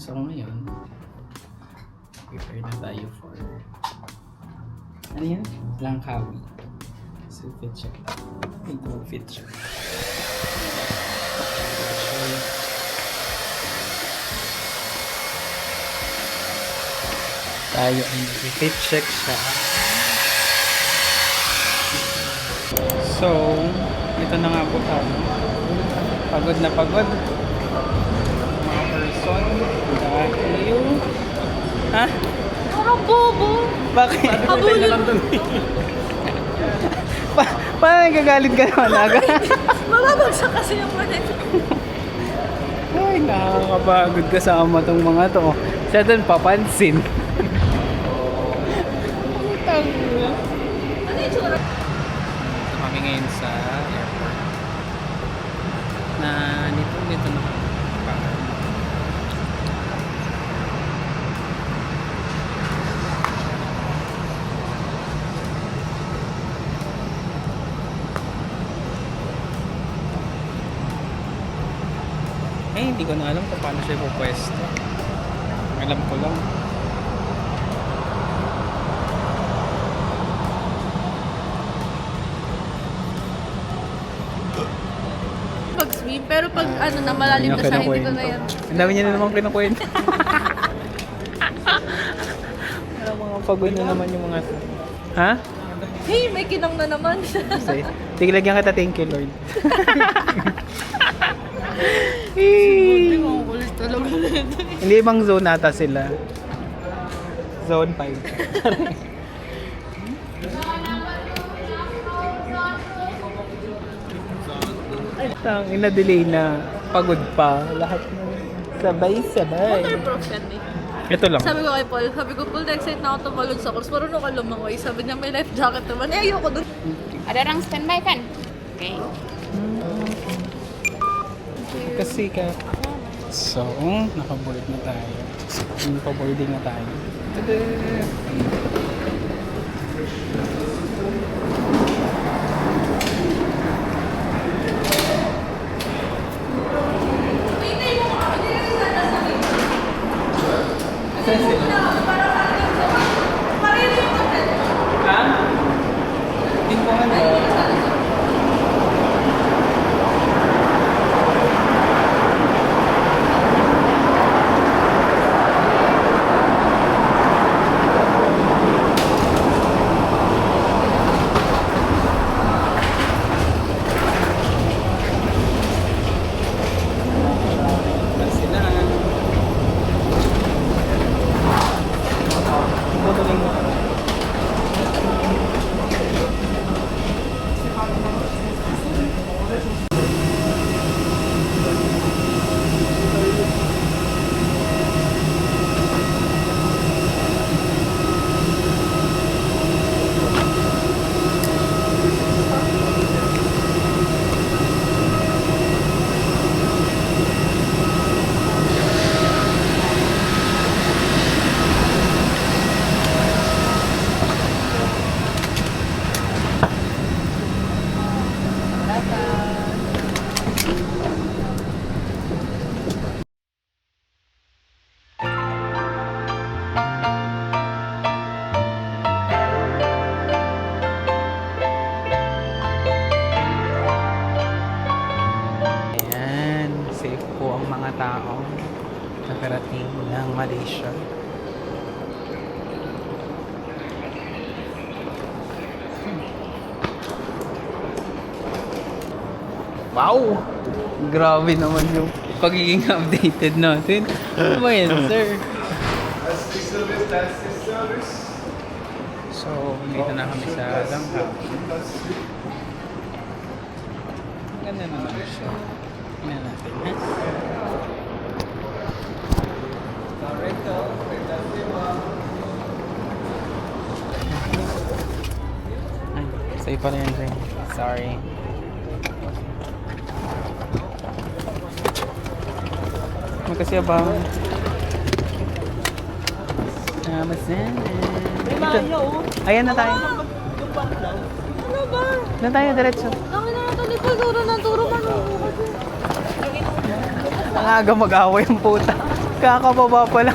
So ngayon, prepare na tayo for ano yan? Langkawi. So fit check tayo. Ito fit check. Tayo ay fit check siya. So, ito na nga po tayo. Pagod na pagod. Mga person. Dahil... Ha? Parang bobo. Bakit? Habulin. Paano nagagalit ka naman aga? Mababagsak kasi yung manit. Ay, nakakapagod kasama tong mga to. Siya doon papansin. Ano yung tsura? Ito kami ngayon sa airport. Dito na kami. Hindi ko na alam kung paano siya ipupwesto. Alam ko lang. Pag-swim, pero pag ano na malalim na siya, hindi ko na yan. Ang dami niya na naman kinukwento. Mga pagod na naman yung mga... Ha? Hey, may kinang na naman siya. Tigilagyan kita, thank you Lord. Hindi mo ulit talaga nito. Hindi, ibang zone nata sila. Zone 5. Tang ina-delay na pagod pa. Lahat ng sabay-sabay. Waterproof yan eh. Ito lang. Sabi ko kay Paul, na-excite na ako tumalon sa course. Marunong ka lumangoy. Sabi niya may life jacket naman. Eh, ayoko dun. Ada orang standby kan? Okay. Kasi ka. So, nakaboard na tayo. Nakaboarding na tayo. Tada! Ayan, safe po ang mga tao nakarating ng Malaysia. Wow! Grabe naman yung pagiging updated natin. Ano ba yan, sir? So, dito na kami sa Langkawi. Ganda naman siya. Tingnan natin, ha? Ay, sa'yo pa na yan, sir. Sorry. Magkasya ba? Namasan. Ayan na tayo. Ano ba? Na tayo, diretso. Ang ina natin, di pa turo ng turo man. Ang aga mag-away ang puta. Kakababa pa lang.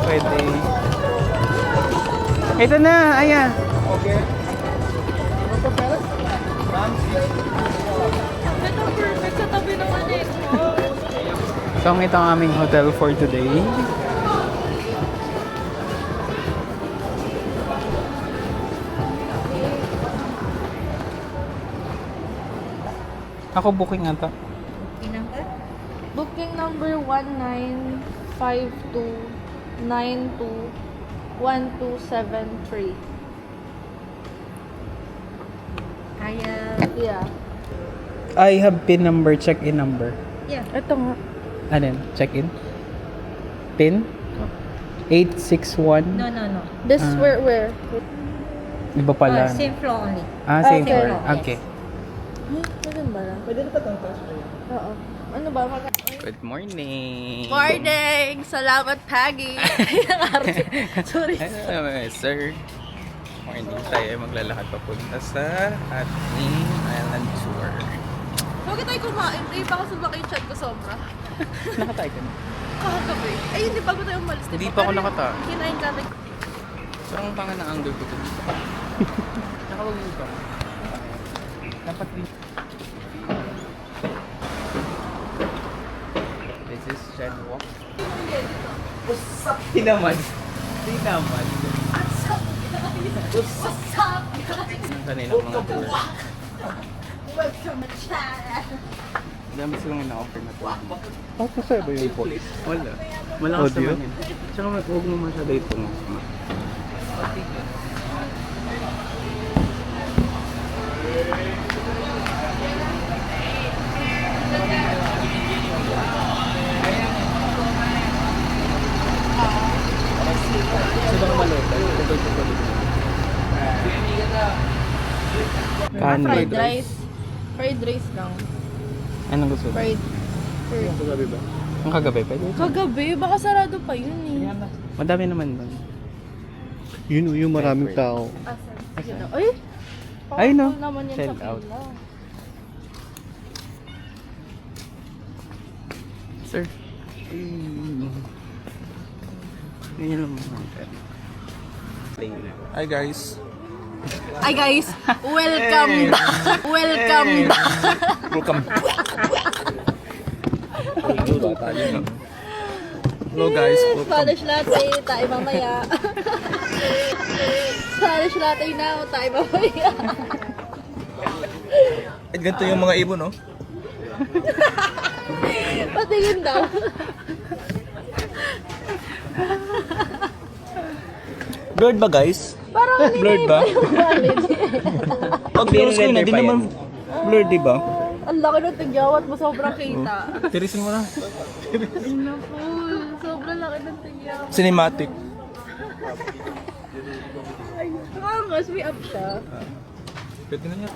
Pwede. Ito na, ayan. Ito perfect sa tabi ng anik. So, ito ang aming hotel for today. Ako booking ata. Booking number 1952921273. Yeah. I have PIN number, check-in number. Yeah. Ito nga. Ano yun? Check-in? PIN? 861? No. This Ah. where? Iba pala. Same floor only. Same Okay. floor. Yes. Okay. Ano ba? Pwede na Oo. Ano ba? Good morning! Morning! Salamat, Paggy! Sorry. Hello, sir. Morning tayo maglalakad papunta sa ating island tour. Bakit tayo kumain? Eh, baka sumakay yung chat ko sobra. Nakatay ka na. Kakagabi. Ay, hindi bago tayo umalis. Hindi pa ako nakata. Kinain kami. Parang tanga na angle ko dito. Nakawagin ka. Dapat din. This is Shen Walk. Tinaman. What's up, guys? Ang kanilang mga tour. Welcome to China. Dami silang ina-offer na tour. Ako sa'yo ba yung voice? Wala. Malakas Audio? naman yun. Tsaka huwag mo masyado ito mo. Fried rice. Fried rice lang. Anong gusto mo? Fried. Sabi ba? Ang kagabi, pwede? Kagabi, baka sarado pa yun eh. Madami naman doon. Yun yung maraming tao. Sige na. Ay! Ay, no. Powerful naman yan Sell sa out. pila. Sir. Ganyan lang mga. Hi guys. Hi guys! Welcome back! Welcome back! Welcome. Hello guys. Spanish latte, tayo mamaya. Spanish latte now, tayo mamaya. At ganito yung mga ibon, no? Patingin daw. Blurred ba guys? Parang hindi Blurred ba? yung valid. Pag close ko na, di naman blurred, di ba? Ang laki ng tigyawat mo, sobrang kita. Tirisin mo na. Ano po, sobrang laki ng tigyawat. Cinematic. Angas, may up siya. Pwede na niya.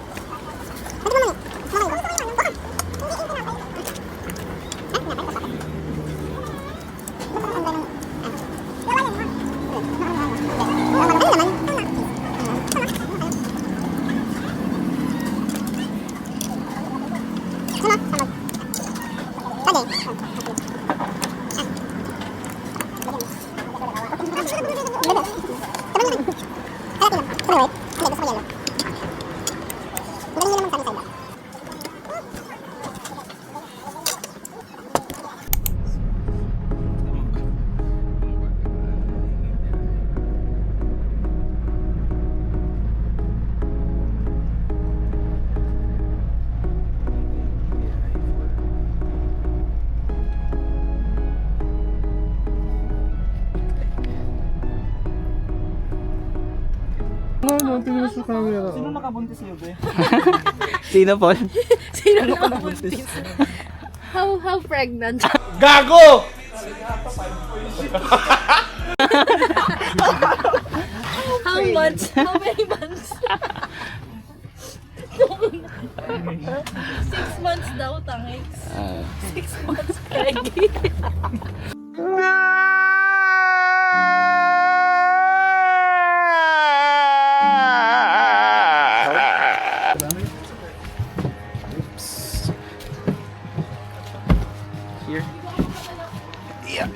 Sino nakabuntis sa'yo, be? Sino, Paul? Sino nakabuntis? How pregnant? Gago! How much? How many months? 6 months daw, tangis. 6 months pregnant. here. Yeah.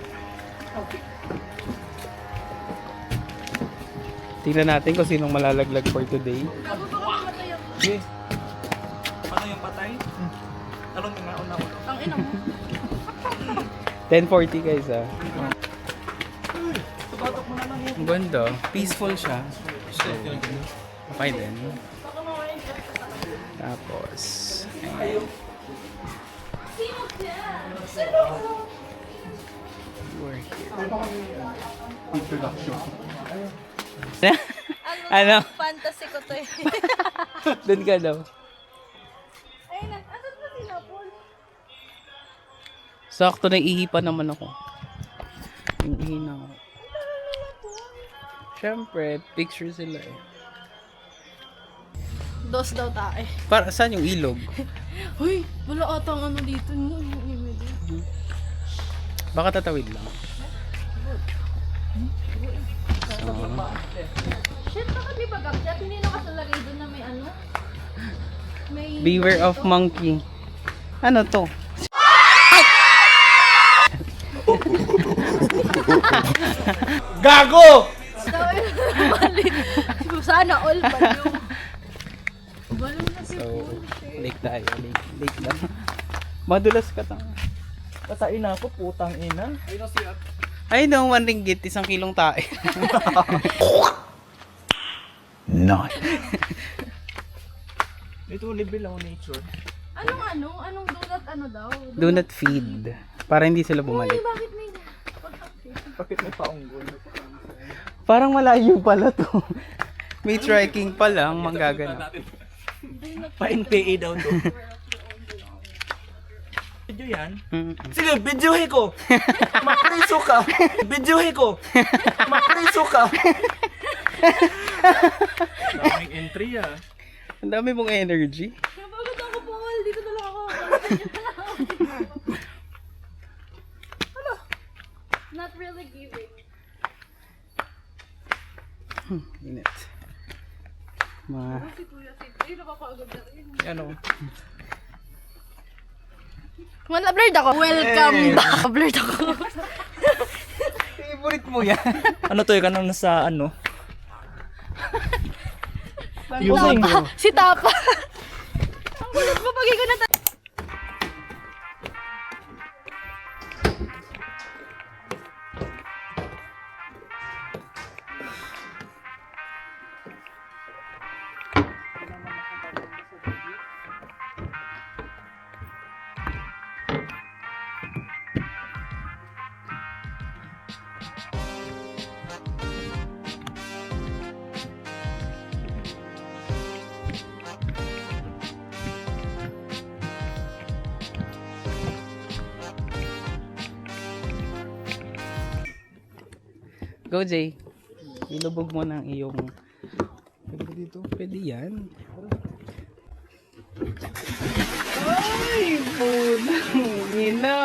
Tingnan natin kung sinong malalaglag for today. Okay. Paano yung patay? Talon nga una. Ang ina mo. 10:40 guys Ang ganda. Peaceful siya. So, okay din. Tapos, ayan. We're here. Ano? Fantasy ko to eh. Doon ka daw. Ayun na. Asan ba sila, Paul? Sakto na ihipan naman ako. Yung ihina ko. Siyempre, picture sila eh. Dos daw tayo. Para, saan yung ilog? Uy, wala atang ano dito. Baka tatawid lang. So, Shit, bakit may bagaksyat? Hindi nakasalagay doon na may ano? May... beware of monkey. Ano to? Gago! Sana all balong. Balong na si So, lake tayo. Lake lang. Madulas ka tanga. Patain na ako, putang ina. Ay no, 1 ringgit, 1 kilong tae. No. Ito, libre lang nature. Anong donut ano daw? Do not feed. Para hindi sila bumalik. Bakit may... Bakit may paunggol? Parang malayo pala to. May trekking pa lang, manggaganap. Pa-NPA daw to. Video yan? Mm-mm. Sige, videohin ko! Mapriso ka! Videohin ko! Mapriso ka! Daming entry ah. Ang dami mong energy. Napagod ako, Paul. Dito na lang ako. Ano? Not really giving. Init. Mga... Si Kuya Sid. Ay, nakakagod na rin. Ano? Wala, blurred ako. Welcome back. Blurred ako. Favorite mo yan. Ano to, kanang nasa ano? Tapa. Si Tapa. Ang gulat mo pag ikaw na Go, Jay. Ilubog mo ng iyong... Pwede dito? Pwede yan. Ay, puno. Ina.